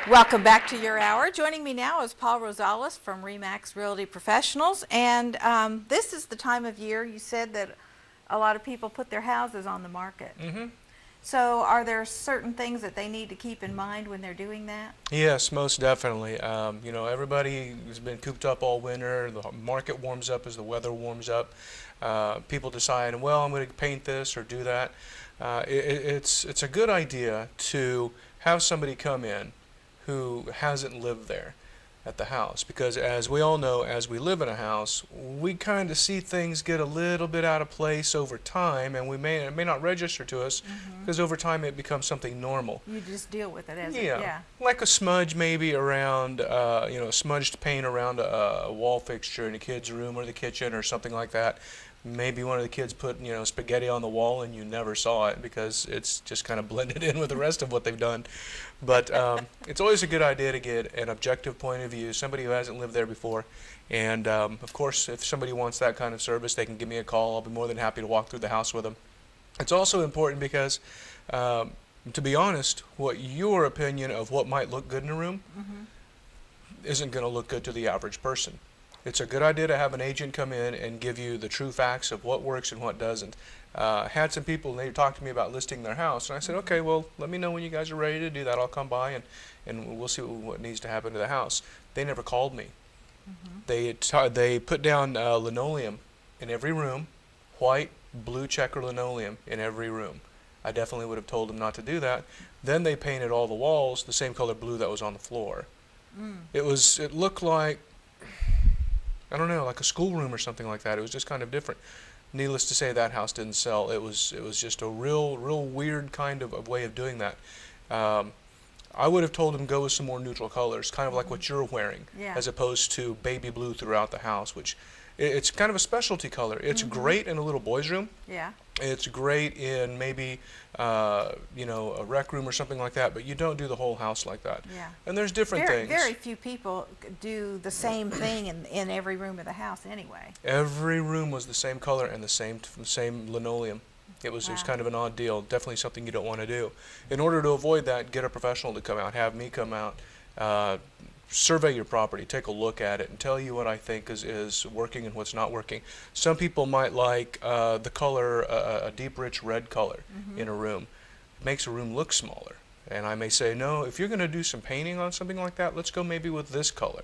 Welcome back to your hour. Joining me now is Paul Rosales from Remax Realty Professionals. And this is the time of year you said that a lot of people put their houses on the market. Mm-hmm. So are there certain things that they need to keep in mind when they're doing that? Yes, most definitely. Everybody has been cooped up all winter. The market warms up as the weather warms up. People decide, well, I'm going to paint this or do that. It's a good idea to have somebody come in who hasn't lived there at the house, because as we all know, as we live in a house, we kind of see things get a little bit out of place over time, and it may not register to us because over time it becomes something normal. You just deal with it as Yeah, like a smudge maybe around, smudged paint around a wall fixture in a kid's room or the kitchen or something like that. Maybe one of the kids put, spaghetti on the wall and you never saw it because it's just kind of blended in with the rest of what they've done. But it's always a good idea to get an objective point of view, somebody who hasn't lived there before. And of course, if somebody wants that kind of service, they can give me a call. I'll be more than happy to walk through the house with them. It's also important because, to be honest, what your opinion of what might look good in a room isn't going to look good to the average person. It's a good idea to have an agent come in and give you the true facts of what works and what doesn't. Had some people, and they talked to me about listing their house, and I said, okay, well, let me know when you guys are ready to do that. I'll come by and we'll see what needs to happen to the house. They never called me. They put down linoleum in every room, white, blue checker linoleum in every room. I definitely would have told them not to do that. Then they painted all the walls the same color blue that was on the floor. It looked like, I don't know, like a schoolroom or something like that. It was just kind of different. Needless to say, that house didn't sell. It was just a real weird kind of way of doing that. I would have told him go with some more neutral colors, kind of like what you're wearing, as opposed to baby blue throughout the house, which it's kind of a specialty color. It's great in a little boy's room. Yeah. It's great in maybe a rec room or something like that, but you don't do the whole house like that. Yeah. And there's different things. Very few people do the same thing in every room of the house anyway. Every room was the same color and the same linoleum. It was kind of an odd deal. Definitely something you don't want to do. In order to avoid that, get a professional to come out. Have me come out, survey your property, take a look at it, and tell you what I think is working and what's not working. Some people might like the color, a deep, rich red color in a room. It makes a room look smaller. And I may say, no, if you're going to do some painting on something like that, let's go maybe with this color.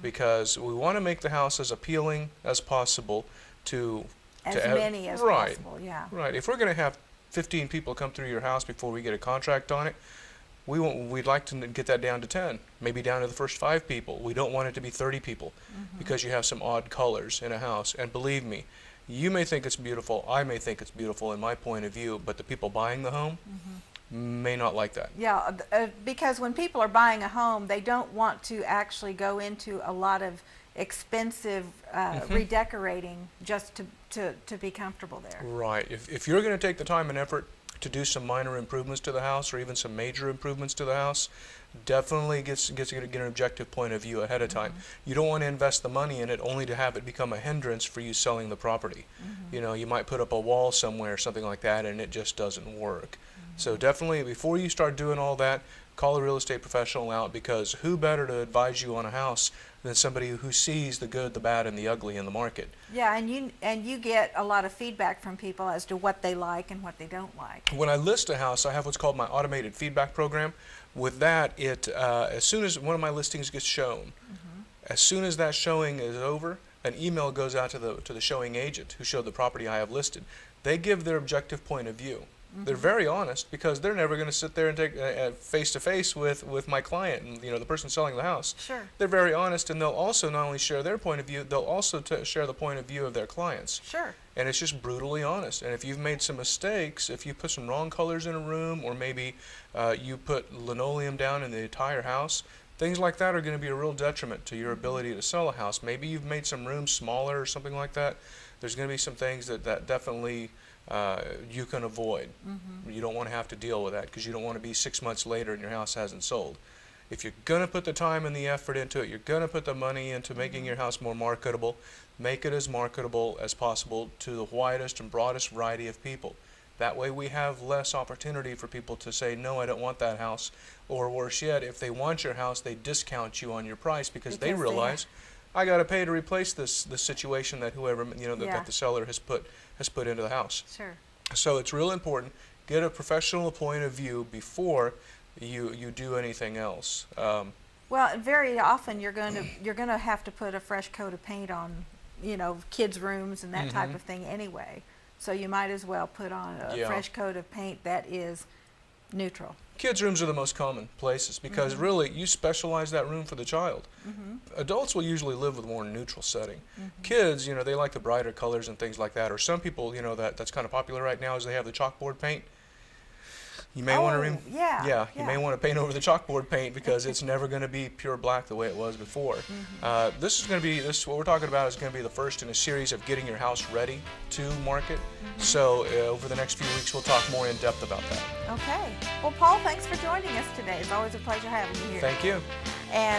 Because we want to make the house as appealing as possible to many as possible, yeah. Right. If we're going to have 15 people come through your house before we get a contract on it, we'd like to get that down to 10, maybe down to the first 5 people. We don't want it to be 30 people because you have some odd colors in a house. And believe me, you may think it's beautiful, I may think it's beautiful in my point of view, but the people buying the home may not like that. Yeah, because when people are buying a home, they don't want to actually go into a lot of expensive redecorating just to be comfortable there. Right. If you're going to take the time and effort to do some minor improvements to the house or even some major improvements to the house, definitely get an objective point of view ahead of time. You don't want to invest the money in it only to have it become a hindrance for you selling the property. You might put up a wall somewhere or something like that and it just doesn't work. So definitely, before you start doing all that, call a real estate professional out, because who better to advise you on a house than somebody who sees the good, the bad, and the ugly in the market. Yeah, and you get a lot of feedback from people as to what they like and what they don't like. When I list a house, I have what's called my automated feedback program. With that, as soon as one of my listings gets shown, as soon as that showing is over, an email goes out to the showing agent who showed the property I have listed. They give their objective point of view. They're very honest, because they're never going to sit there and take face-to-face with my client and the person selling the house. Sure. They're very honest, and they'll also not only share their point of view, they'll also share the point of view of their clients. Sure. And it's just brutally honest. And if you've made some mistakes, if you put some wrong colors in a room, or maybe you put linoleum down in the entire house, things like that are going to be a real detriment to your ability to sell a house. Maybe you've made some rooms smaller or something like that. There's going to be some things that definitely you can avoid. You don't want to have to deal with that, because you don't want to be 6 months later and your house hasn't sold. If you're going to put the time and the effort into it, you're going to put the money into making your house more marketable, make it as marketable as possible to the widest and broadest variety of people. That way we have less opportunity for people to say, no, I don't want that house. Or worse yet, if they want your house, they discount you on your price because they realize, I got to pay to replace this situation that whoever, that the seller has put into the house. Sure. So it's real important, get a professional point of view before you do anything else. Well, very often you're going to have to put a fresh coat of paint on, kids' rooms and that type of thing anyway. So you might as well put on a fresh coat of paint that is neutral. Kids' rooms are the most common places because really you specialize that room for the child. Adults will usually live with a more neutral setting. Kids, they like the brighter colors and things like that. Or some people, that's kind of popular right now is they have the chalkboard paint. You may want to you may want to paint over the chalkboard paint because it's never going to be pure black the way it was before. This is going to be what we're talking about is going to be the first in a series of getting your house ready to market. So over the next few weeks we'll talk more in depth about that. Okay. Well, Paul, thanks for joining us today. It's always a pleasure having you here. Thank you. And